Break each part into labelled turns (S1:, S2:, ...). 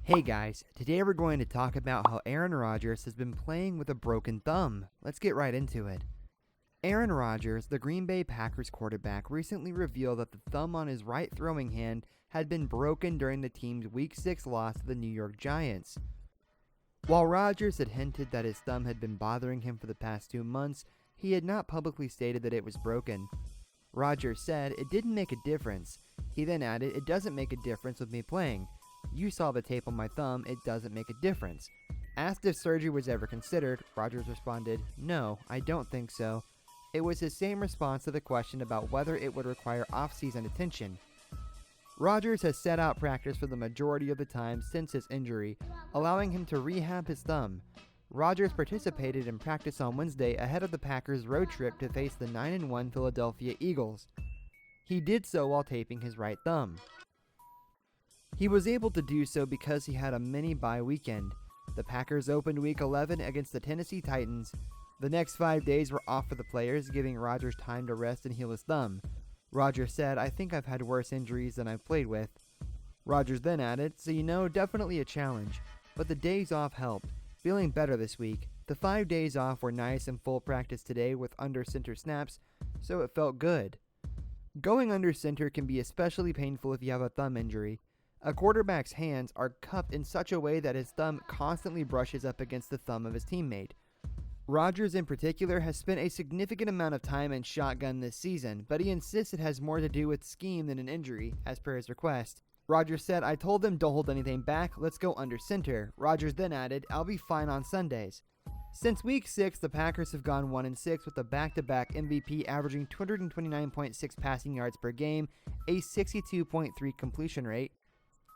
S1: Hey guys, today we're going to talk about how Aaron Rodgers has been playing with a broken thumb. Let's get right into it. Aaron Rodgers, the Green Bay Packers quarterback, recently revealed that the thumb on his right throwing hand had been broken during the team's Week 6 loss to the New York Giants. While Rodgers had hinted that his thumb had been bothering him for the past 2 months, he had not publicly stated that it was broken. Rodgers said, "It didn't make a difference." He then added, "It doesn't make a difference with me playing. You saw the tape on my thumb, it doesn't make a difference." Asked if surgery was ever considered, Rodgers responded, "No, I don't think so." It was his same response to the question about whether it would require off-season attention. Rodgers has set out practice for the majority of the time since his injury, allowing him to rehab his thumb. Rodgers participated in practice on Wednesday ahead of the Packers' road trip to face the 9-1 Philadelphia Eagles. He did so while taping his right thumb. He was able to do so because he had a mini bye weekend. The Packers opened Week 11 against the Tennessee Titans. The next 5 days were off for the players, giving Rodgers time to rest and heal his thumb. Rodgers said, "I think I've had worse injuries than I've played with." Rodgers then added, "So definitely a challenge, but the days off helped. Feeling better this week. The 5 days off were nice and full practice today with under center snaps, so it felt good." Going under center can be especially painful if you have a thumb injury. A quarterback's hands are cupped in such a way that his thumb constantly brushes up against the thumb of his teammate. Rodgers in particular has spent a significant amount of time in shotgun this season, but he insists it has more to do with scheme than an injury, as per his request. Rodgers said, "I told them don't hold anything back, let's go under center." Rodgers then added, "I'll be fine on Sundays." Since Week 6, the Packers have gone 1-6 with a back-to-back MVP averaging 229.6 passing yards per game, a 62.3 completion rate,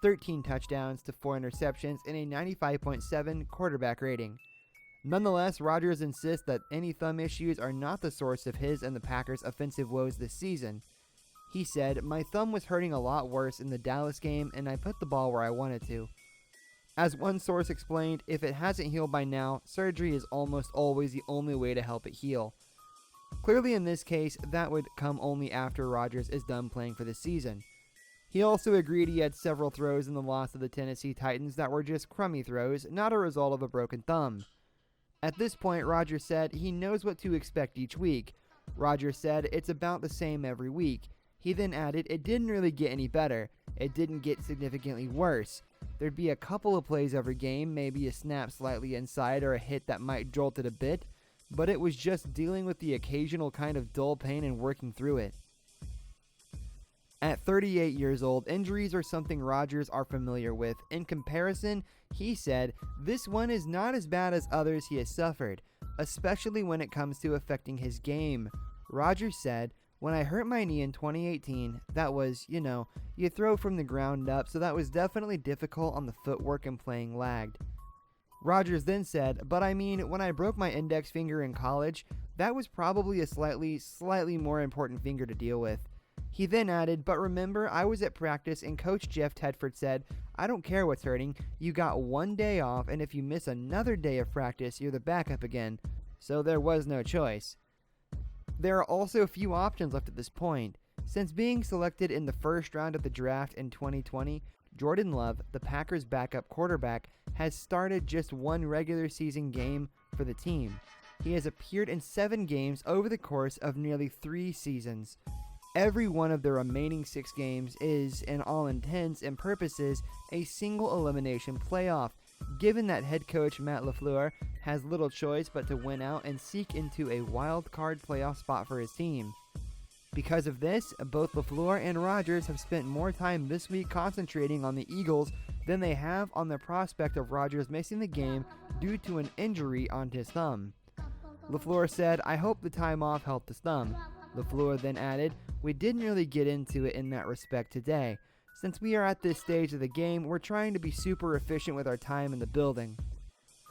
S1: 13 touchdowns to 4 interceptions, and a 95.7 quarterback rating. Nonetheless, Rodgers insists that any thumb issues are not the source of his and the Packers' offensive woes this season. He said, "My thumb was hurting a lot worse in the Dallas game, and I put the ball where I wanted to." As one source explained, if it hasn't healed by now, surgery is almost always the only way to help it heal. Clearly in this case, that would come only after Rodgers is done playing for the season. He also agreed he had several throws in the loss of the Tennessee Titans that were just crummy throws, not a result of a broken thumb. At this point, Rodgers said he knows what to expect each week. Rodgers said it's about the same every week. He then added, "It didn't really get any better. It didn't get significantly worse. There'd be a couple of plays every game, maybe a snap slightly inside or a hit that might jolt it a bit, but it was just dealing with the occasional kind of dull pain and working through it." At 38 years old, injuries are something Rodgers are familiar with. In comparison, he said, "This one is not as bad as others he has suffered, especially when it comes to affecting his game." Rodgers said, "When I hurt my knee in 2018, that was, you throw from the ground up, so that was definitely difficult on the footwork and playing lagged." Rodgers then said, "But I mean, when I broke my index finger in college, that was probably a slightly more important finger to deal with." He then added, "But remember, I was at practice and Coach Jeff Tedford said, 'I don't care what's hurting, you got 1 day off, and if you miss another day of practice, you're the backup again.' So there was no choice." There are also few options left at this point. Since being selected in the first round of the draft in 2020, Jordan Love, the Packers' backup quarterback, has started just 1 regular season game for the team. He has appeared in 7 games over the course of nearly 3 seasons. Every one of the remaining 6 games is, in all intents and purposes, a single elimination playoff, given that head coach Matt LaFleur has little choice but to win out and seek into a wild card playoff spot for his team. Because of this, both LaFleur and Rodgers have spent more time this week concentrating on the Eagles than they have on the prospect of Rodgers missing the game due to an injury on his thumb. LaFleur said, "I hope the time off helped his thumb." LaFleur then added, "We didn't really get into it in that respect today. Since we are at this stage of the game, we're trying to be super efficient with our time in the building."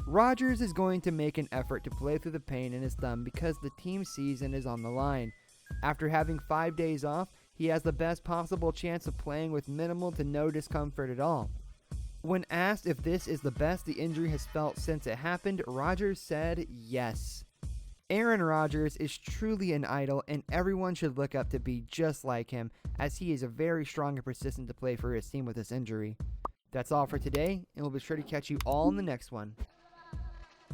S1: Rodgers is going to make an effort to play through the pain in his thumb because the team's season is on the line. After having 5 days off, he has the best possible chance of playing with minimal to no discomfort at all. When asked if this is the best the injury has felt since it happened, Rodgers said yes. Aaron Rodgers is truly an idol, and everyone should look up to be just like him, as he is very strong and persistent to play for his team with this injury. That's all for today, and we'll be sure to catch you all in the next one.